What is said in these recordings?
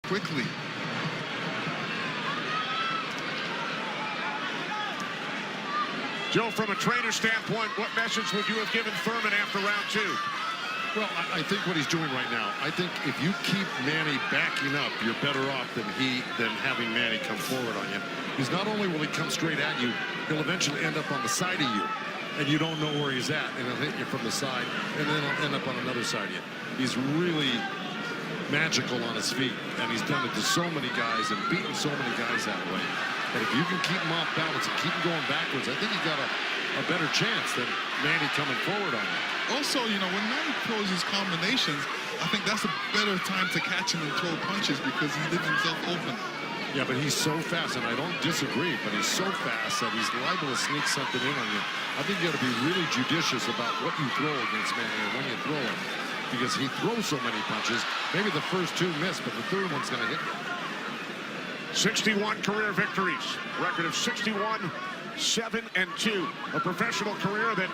quickly. Joe, from a trainer standpoint, what message would you have given Thurman after round 2? Well, I think what he's doing right now, I think if you keep Manny backing up, you're better off than having Manny come forward on you. Because not only will he come straight at you, he'll eventually end up on the side of you, and you don't know where he's at, and he'll hit you from the side, and then he'll end up on another side of you. He's really magical on his feet, and he's done it to so many guys and beaten so many guys that way. And if you can keep him off balance and keep him going backwards, I think you got a better chance than Manny coming forward on you. Also, you know, when Manny throws his combinations, I think that's a better time to catch him and throw punches because he leaves himself open. Yeah, but he's so fast, and I don't disagree, but he's so fast that he's liable to sneak something in on you. I think you got to be really judicious about what you throw against Manny and when you throw him, because he throws so many punches. Maybe the first 2 miss, but the third one's going to hit you. 61 career victories, record of 61, 7-2. A professional career that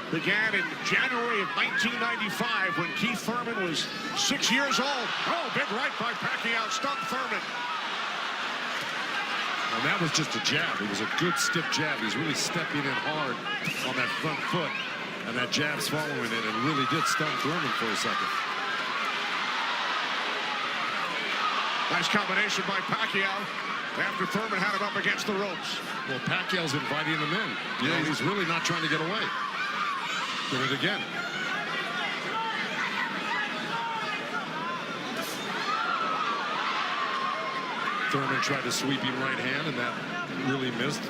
began in January of 1995 when Keith Thurman was 6 years old. Oh, big right by Pacquiao, stunned Thurman. And that was just a jab. It was a good stiff jab. He's really stepping in hard on that front foot, and that jab's following it, and really did stun Thurman for a second. Nice combination by Pacquiao after Thurman had him up against the ropes. Well, Pacquiao's inviting him in. You know, he's really not trying to get away. Did it again. Thurman tried to sweep him right hand, and that really missed.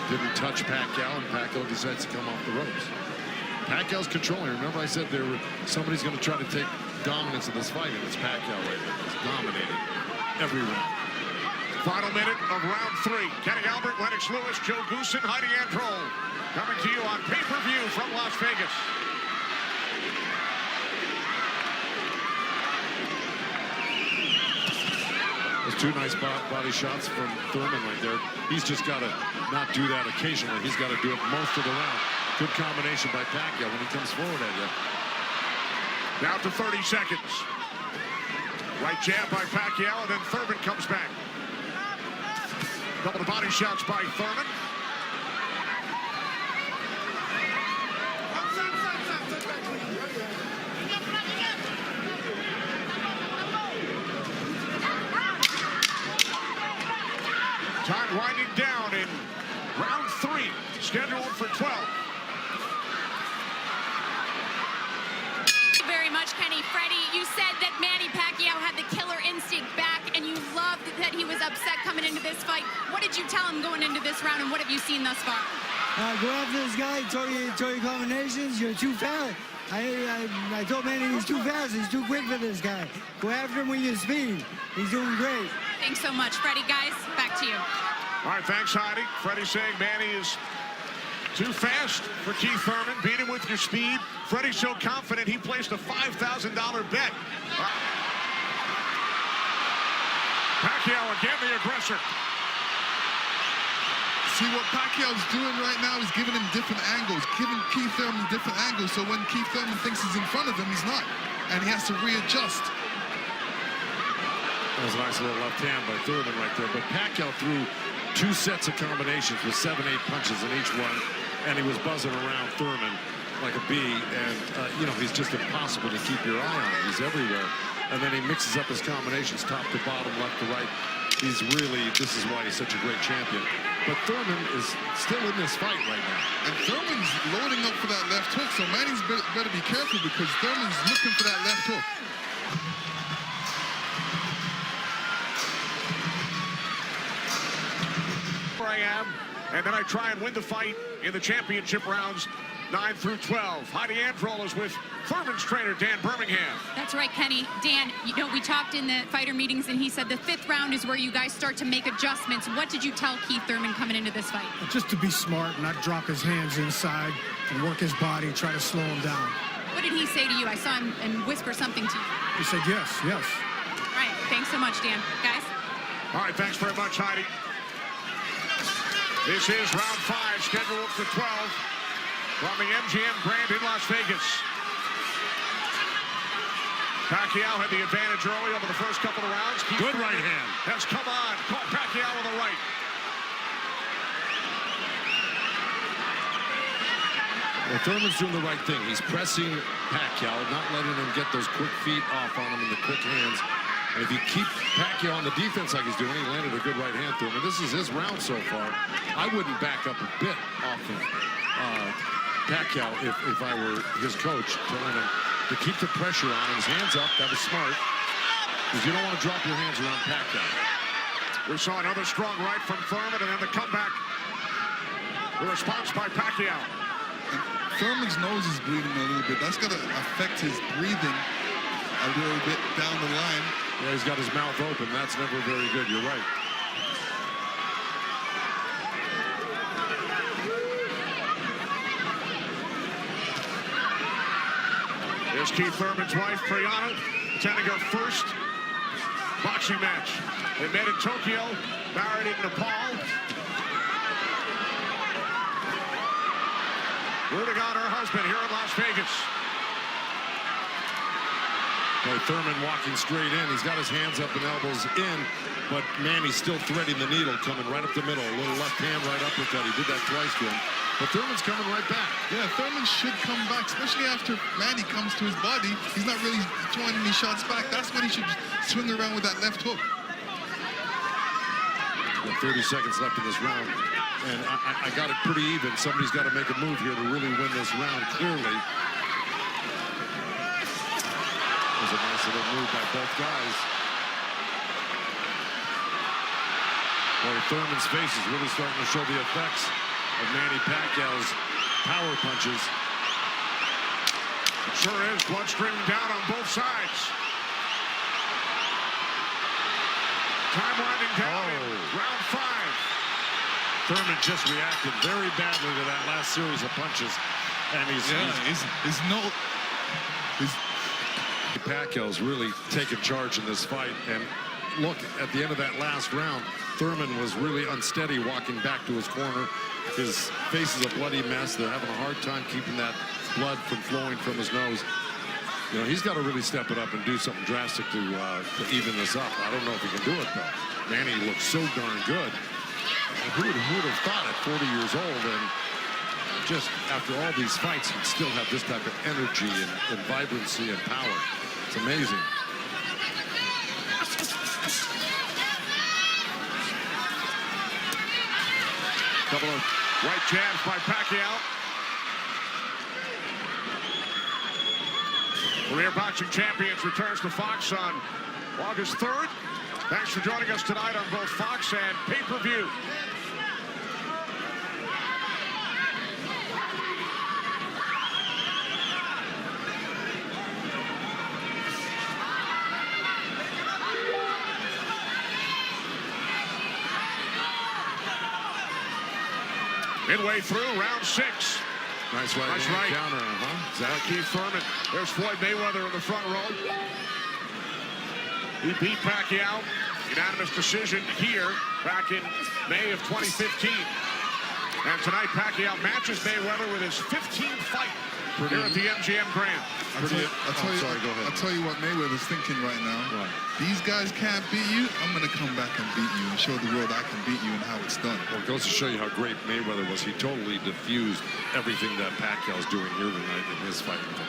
Didn't touch Pacquiao, and Pacquiao decides to come off the ropes. Pacquiao's controlling. Remember I said somebody's going to try to take dominance in this fight, and it's Pacquiao right now. He's dominating every round. Final minute of round 3. Kenny Albert, Lennox Lewis, Joe Goosen, Heidi Androl. Coming to you on pay-per-view from Las Vegas. Those 2 nice body shots from Thurman right there. He's just got to not do that occasionally. He's got to do it most of the round. Good combination by Pacquiao when he comes forward at you. Down to 30 seconds. Right jab by Pacquiao, and then Thurman comes back. Couple of body shots by Thurman. Time winding down in round 3, scheduled for 12. Thank you very much, Kenny. Freddie, you said that Manny Pacquiao had the killer instinct back, and you loved that he was upset coming into this fight. What did you tell him going into this round, and what have you seen thus far? Go after this guy, throw your combinations. You're too fast. I told Manny he's too fast. He's too quick for this guy. Go after him with your speed. He's doing great. Thanks so much, Freddie. Guys, back to you. All right, thanks, Heidi. Freddie saying Manny is too fast for Keith Thurman. Beat him with your speed. Freddie's so confident he placed a $5,000 bet. Pacquiao again, the aggressor. See, what Pacquiao's doing right now is giving him different angles, giving Keith Thurman different angles, so when Keith Thurman thinks he's in front of him, he's not, and he has to readjust. That was a nice little left hand by Thurman right there, but Pacquiao threw 2 sets of combinations with 7-8 punches in each one, and he was buzzing around Thurman like a bee, and you know, he's just impossible to keep your eye on. He's everywhere, and then he mixes up his combinations top to bottom, left to right. He's really, this is why he's such a great champion. But Thurman is still in this fight right now. And Thurman's loading up for that left hook, so Manny's better be careful because Thurman's looking for that left hook. I am, and then I try and win the fight in the championship rounds 9 through 12. Heidi Androl is with Thurman's trainer, Dan Birmingham. That's right, Kenny. Dan, you know, we talked in the fighter meetings, and he said the 5th round is where you guys start to make adjustments. What did you tell Keith Thurman coming into this fight? Just to be smart, not drop his hands inside, and work his body, try to slow him down. What did he say to you? I saw him and whisper something to you. He said yes, yes. All right, thanks so much, Dan. Guys? All right, thanks very much, Heidi. This is round 5, scheduled for 12 from the MGM Grand in Las Vegas. Pacquiao had the advantage early over the first couple of rounds. Good right hand. Has come on. Caught Pacquiao with the right. Well, Thurman's doing the right thing. He's pressing Pacquiao, not letting him get those quick feet off on him and the quick hands. And if you keep Pacquiao on the defense like he's doing, he landed a good right hand to him. And this is his round so far. I wouldn't back up a bit off of Pacquiao if I were his coach, telling him to keep the pressure on him. His hands up. That was smart. Because you don't want to drop your hands around Pacquiao. We saw another strong right from Thurman, and then the comeback. The response by Pacquiao. And Thurman's nose is bleeding a little bit. That's going to affect his breathing a little bit down the line. Yeah, he's got his mouth open. That's never very good. You're right. Here's Keith Thurman's wife, Priyana, attending her first boxing match. They met in Tokyo, married in Nepal. Rooting on her husband here in Las Vegas. Boy, Thurman walking straight in. He's got his hands up and elbows in, but Manny's still threading the needle, coming right up the middle. A little left hand, right uppercut. He did that twice to him. But Thurman's coming right back. Yeah, Thurman should come back, especially after Manny comes to his body. He's not really throwing any shots back. That's when he should swing around with that left hook. 30 seconds left in this round. And I got it pretty even. Somebody's got to make a move here to really win this round clearly. It was a nice little move by both guys. Boy, Thurman's face is really starting to show the effects of Manny Pacquiao's power punches. It sure is. Blood streaming down on both sides. Time winding down in round 5. Thurman just reacted very badly to that last series of punches. And Pacquiao's really taken charge in this fight. And look, at the end of that last round, Thurman was really unsteady walking back to his corner. His face is a bloody mess. They're having a hard time keeping that blood from flowing from his nose. You know, he's got to really step it up and do something drastic to even this up. I don't know if he can do it, though. Manny looks so darn good. Who would have thought at 40 years old and just after all these fights he'd still have this type of energy and vibrancy and power. It's amazing. Couple of right jabs by Pacquiao. Career Boxing Champions returns to Fox on August 3rd. Thanks for joining us tonight on both Fox and pay-per-view. Midway through round 6. Nice right counter, Exactly. Keith Thurman. There's Floyd Mayweather in the front row. He beat Pacquiao. Unanimous decision here back in May of 2015. And tonight Pacquiao matches Mayweather with his 15th fight here at the MGM Grand. I'll tell you what Mayweather's thinking right now. Right. These guys can't beat you. I'm going to come back and beat you and show the world I can beat you and how it's done. Well, it goes to show you how great Mayweather was. He totally diffused everything that Pacquiao's doing here tonight in his fight with him.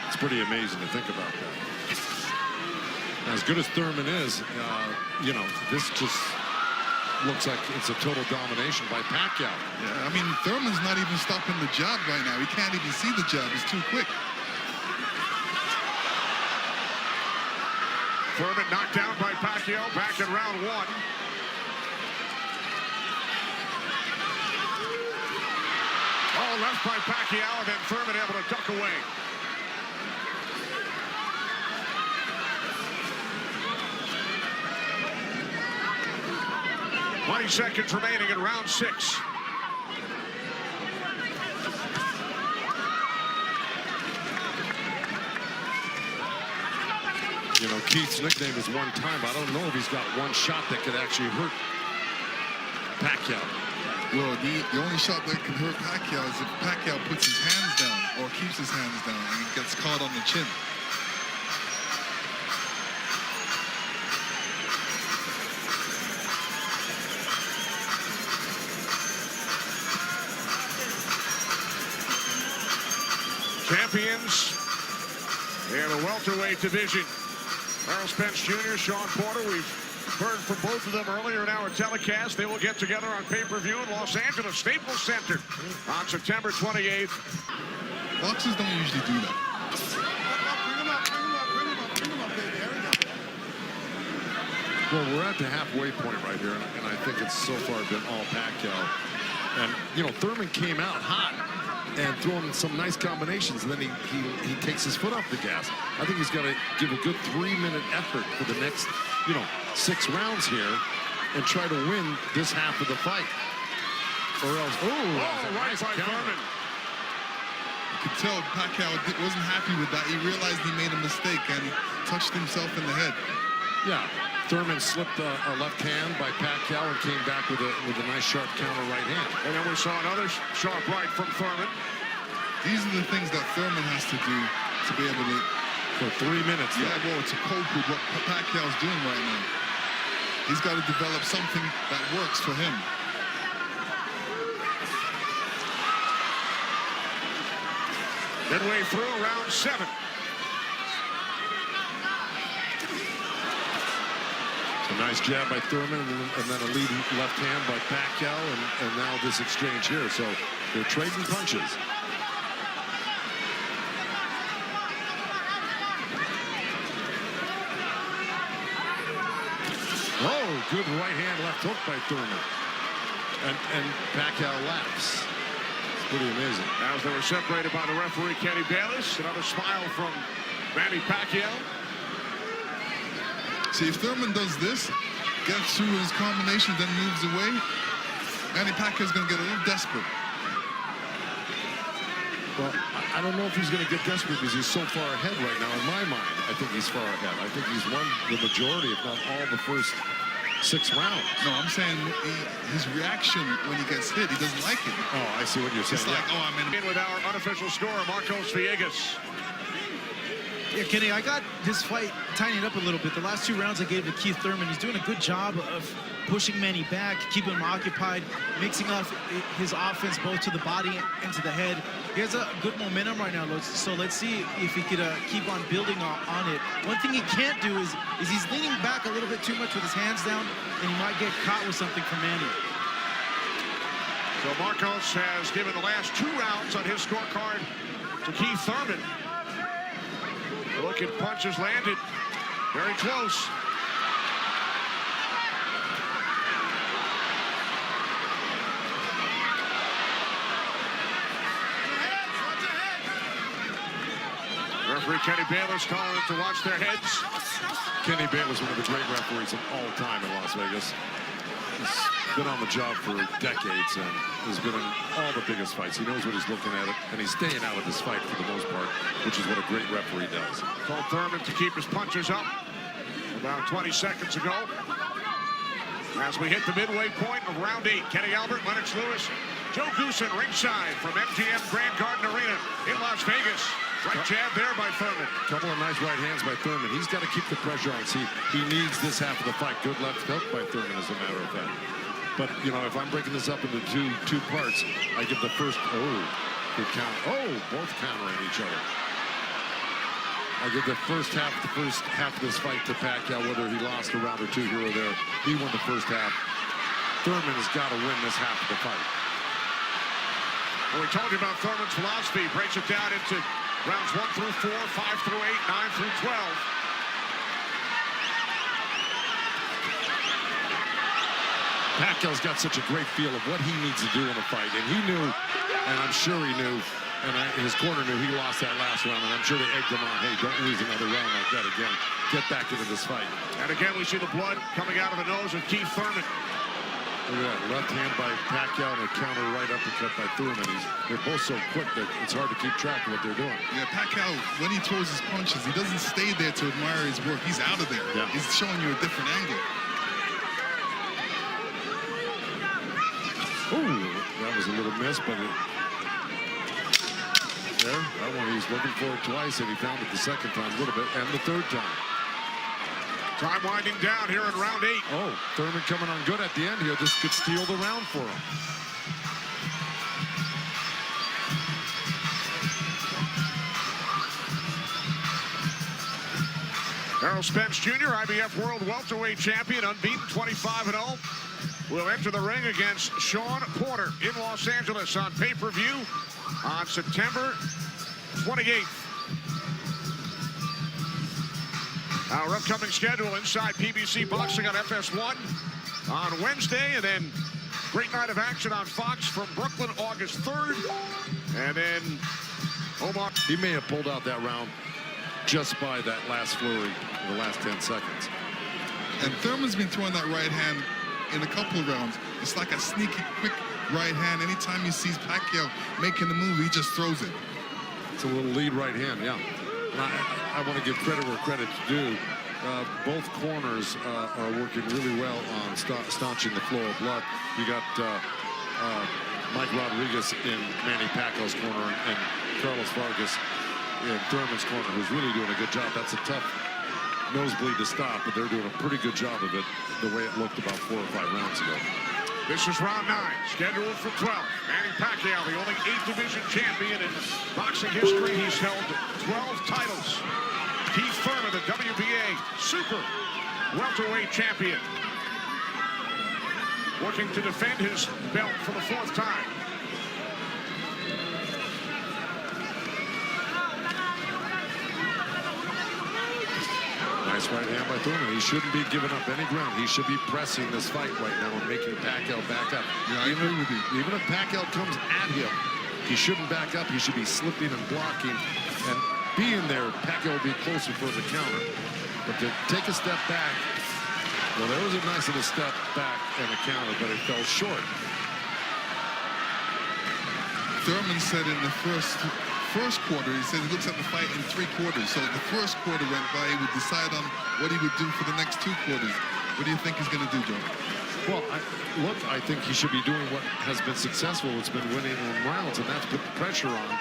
It's pretty amazing to think about that. As good as Thurman is, you know, this just looks like it's a total domination by Pacquiao. Yeah, I mean, Thurman's not even stopping the jab right now. He can't even see the jab. It's too quick. Thurman knocked down by Pacquiao back in round 1. Oh, left by Pacquiao, and then Thurman able to duck away. "20 seconds remaining in round 6. You know, Keith's nickname is one time. I don't know if he's got one shot that could actually hurt Pacquiao. Well, the only shot that can hurt Pacquiao is if Pacquiao puts his hands down or keeps his hands down and he gets caught on the chin. champions in the welterweight division. Errol Spence Jr., Sean Porter, we've heard from both of them earlier in our telecast. They will get together on pay-per-view in Los Angeles Staples Center on September 28th. Boxers don't usually do that. Well, we're at the halfway point right here, and I think it's so far been all Pacquiao. And, you know, Thurman came out hot and throwing some nice combinations, and then he takes his foot off the gas. I think he's got to give a good 3-minute effort for the next, 6 rounds here and try to win this half of the fight. Or else, right by Thurman. You could tell Pacquiao wasn't happy with that. He realized he made a mistake and touched himself in the head. Yeah. Thurman slipped a left hand by Pacquiao and came back with a nice sharp counter right hand. And then we saw another sharp right from Thurman. These are the things that Thurman has to do to be able to... For 3 minutes. Yeah, well, to cope with what Pacquiao's doing right now. He's got to develop something that works for him. Midway through round 7. A nice jab by Thurman, and then a lead left hand by Pacquiao, and now this exchange here. So they're trading punches. Oh, good right hand left hook by Thurman. And Pacquiao laughs. It's pretty amazing. As they were separated by the referee, Kenny Bayless. Another smile from Manny Pacquiao. See, if Thurman does this, gets through his combination, then moves away, Manny Pacquiao's going to get a little desperate. Well, I don't know if he's going to get desperate because he's so far ahead right now. In my mind, I think he's far ahead. I think he's won the majority, if not all, the first 6 rounds. No, I'm saying his reaction when he gets hit, he doesn't like it. Oh, I see what you're saying. It's like, oh, I'm in. With our unofficial scorer, Marcos Villegas. Yeah, Kenny, I got this fight tightened up a little bit. The last 2 rounds I gave to Keith Thurman. He's doing a good job of pushing Manny back, keeping him occupied, mixing up his offense both to the body and to the head. He has a good momentum right now, so let's see if he could keep on building on it. One thing he can't do is he's leaning back a little bit too much with his hands down, and he might get caught with something from Manny. So Marcos has given the last 2 rounds on his scorecard to Keith Thurman. Look at punches landed. Very close. Referee Kenny Bayless telling them to watch their heads. Kenny Bayless, one of the great referees of all time in Las Vegas. He's been on the job for decades and has been in all the biggest fights. He knows what he's looking at, and he's staying out of this fight for the most part, which is what a great referee does. Told Thurman to keep his punches up about 20 seconds ago. As we hit the midway point of round 8, Kenny Albert, Lennox Lewis, Joe Goosen ringside from MGM Grand Garden Arena in Las Vegas. Right jab there by Thurman. Couple of nice right hands by Thurman. He's got to keep the pressure on. See, he needs this half of the fight. Good left hook by Thurman, as a matter of fact. But, if I'm breaking this up into two parts, I give the first, good count. Oh, both countering each other. I give the first half of this fight to Pacquiao, whether he lost a round or 2 here or there. He won the first half. Thurman has got to win this half of the fight. Well, we told you about Thurman's philosophy. He breaks it down into rounds 1 through 4, 5 through 8, 9 through 12. Pacquiao's got such a great feel of what he needs to do in a fight, and he knew, and I'm sure he knew, and his corner knew he lost that last round, and I'm sure they egged him on, hey, don't lose another round like that again. Get back into this fight. And again, we see the blood coming out of the nose of Keith Thurman. Look at that, left hand by Pacquiao and a counter right uppercut by Thurman. They're both so quick that it's hard to keep track of what they're doing. Yeah, Pacquiao, when he throws his punches, he doesn't stay there to admire his work. He's out of there. Yeah. He's showing you a different angle. Ooh, that was a little miss, but that one he's looking for it twice, and he found it the second time a little bit, and the third time. Time winding down here in round 8. Oh, Thurman coming on good at the end here. This could steal the round for him. Errol Spence Jr., IBF World Welterweight Champion, unbeaten, 25-0. Will enter the ring against Sean Porter in Los Angeles on pay-per-view on September 28th. Our upcoming schedule inside PBC Boxing on FS1 on Wednesday, and then great night of action on Fox from Brooklyn August 3rd. And then Omar. He may have pulled out that round just by that last flurry in the last 10 seconds. And Thurman's been throwing that right hand in a couple of rounds. It's like a sneaky, quick right hand. Anytime he sees Pacquiao making the move, he just throws it. It's a little lead right hand, yeah. And I want to give credit where credit's due. Both corners are working really well on staunching the flow of blood. You got Mike Rodriguez in Manny Pacquiao's corner and Carlos Vargas in Thurman's corner, who's really doing a good job. That's a tough nosebleed to stop, but they're doing a pretty good job of it the way it looked about 4 or 5 rounds ago. This is round 9, scheduled for 12. Manny Pacquiao, the only 8th division champion in boxing history. He's held 12 titles. Keith Thurman, the WBA super welterweight champion, working to defend his belt for the 4th time. Nice right hand by Thurman. He shouldn't be giving up any ground. He should be pressing this fight right now and making Pacquiao back up. Yeah, I agree with you. Even if Pacquiao comes at him, he shouldn't back up. He should be slipping and blocking. And being there, Pacquiao will be closer for the counter. But to take a step back, well, there was a nice little step back and a counter, but it fell short. Thurman said in the first quarter, he said he looks at the fight in 3 quarters. So the first quarter went by, he would decide on what he would do for the next 2 quarters. What do you think he's going to do, Joe? Well, I think he should be doing what has been successful. It's been winning in rounds, and that's put the pressure on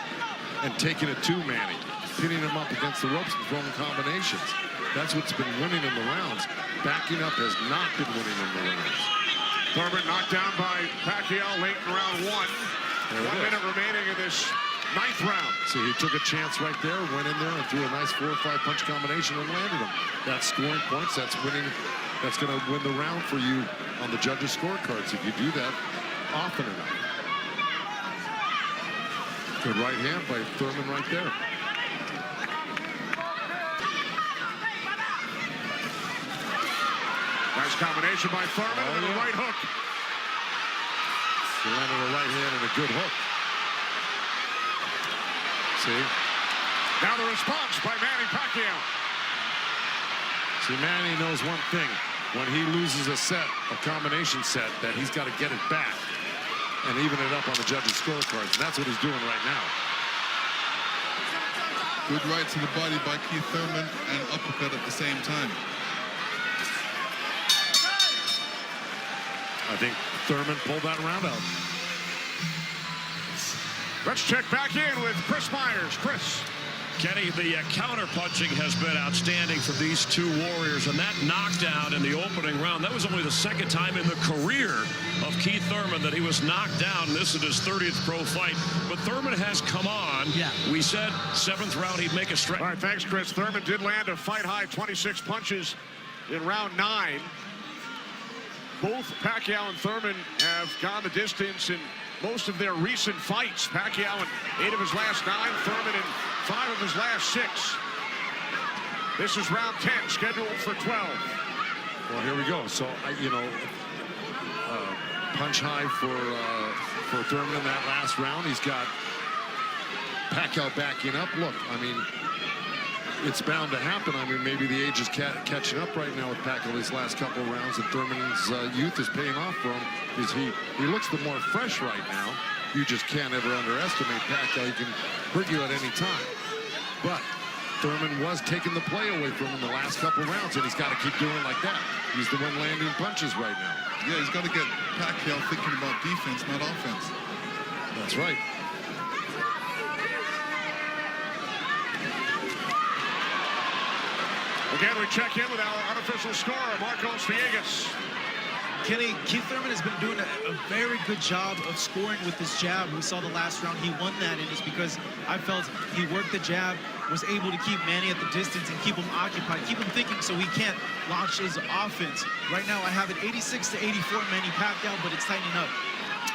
and taking it to Manny, pinning him up against the ropes and throwing combinations. That's what's been winning in the rounds. Backing up has not been winning in the rounds. Thurman knocked down by Pacquiao late in round 1. 1 minute remaining in this 9th round. See, he took a chance right there, went in there and threw a nice 4 or 5 punch combination and landed him. That's scoring points. That's winning. That's going to win the round for you on the judges' scorecards if you do that often enough. Good right hand by Thurman right there. Nice combination by Thurman and a right hook. He landed a right hand and a good hook. See? Now the response by Manny Pacquiao. See, Manny knows one thing. When he loses a set, a combination set, that he's got to get it back and even it up on the judges' scorecards. And that's what he's doing right now. Good right to the body by Keith Thurman and uppercut at the same time. I think Thurman pulled that round out. Let's check back in with Chris Myers. Chris. Kenny, the counter-punching has been outstanding for these 2 warriors, and that knockdown in the opening round, that was only the 2nd time in the career of Keith Thurman that he was knocked down. This is his 30th pro fight, but Thurman has come on. Yeah. We said 7th round he'd make a strike. All right, thanks, Chris. Thurman did land a fight-high 26 punches in round 9. Both Pacquiao and Thurman have gone the distance in most of their recent fights. Pacquiao in 8 of his last 9, Thurman in 5 of his last 6. This is round 10, scheduled for 12. Well, here we go. So, punch high for Thurman in that last round. He's got Pacquiao backing up. Look, I mean, it's bound to happen. I mean, maybe the age is catching up right now with Pacquiao these last couple of rounds, and Thurman's youth is paying off for him because he looks the more fresh right now. You just can't ever underestimate Pacquiao. He can hurt you at any time. But Thurman was taking the play away from him the last couple of rounds, and he's got to keep doing like that. He's the one landing punches right now. Yeah, he's got to get Pacquiao thinking about defense, not offense. That's right. Again, we check in with our unofficial scorer, Marcos Villegas. Kenny, Keith Thurman has been doing a very good job of scoring with his jab. We saw the last round he won that, and it's because I felt he worked the jab, was able to keep Manny at the distance and keep him occupied, keep him thinking so he can't launch his offense. Right now I have it 86-84 Manny Pacquiao, but it's tightening up.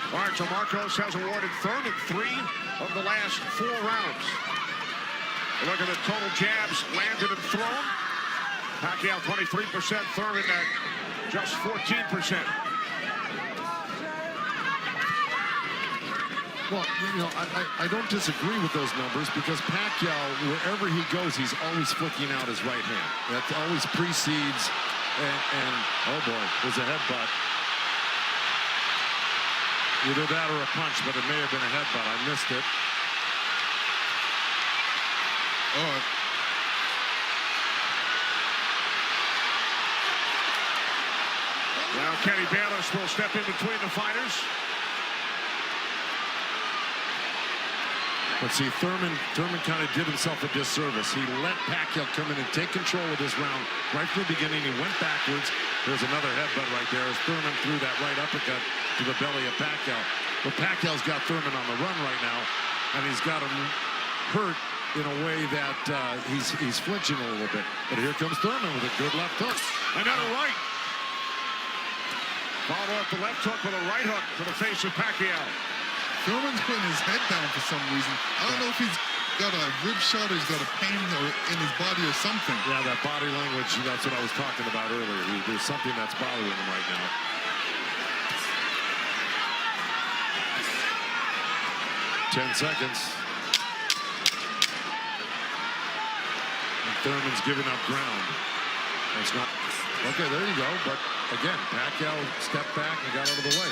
All right, so Marcos has awarded Thurman 3 of the last 4 rounds. Look at the total jabs landed and thrown. Pacquiao 23%, Thurman at just 14%. Well, you know, I don't disagree with those numbers because Pacquiao, wherever he goes, he's always flicking out his right hand. That always precedes, and oh boy, there's a headbutt. Either that or a punch, but it may have been a headbutt. I missed it. Oh. Now Kenny Bayless will step in between the fighters. But see, Thurman kind of did himself a disservice. He let Pacquiao come in and take control of this round right from the beginning. He went backwards. There's another headbutt right there as Thurman threw that right uppercut to the belly of Pacquiao. But Pacquiao's got Thurman on the run right now, and he's got him hurt in a way that he's flinching a little bit. But here comes Thurman with a good left hook. Another right. Follow up the left hook with a right hook to the face of Pacquiao. Thurman's putting his head down for some reason. I don't know if he's got a rib shot or he's got a pain or in his body or something. Yeah, that body language, that's what I was talking about earlier. There's something that's bothering him right now. Ten seconds. And Thurman's giving up ground. That's not... Okay, there you go. But again, Pacquiao stepped back and got out of the way.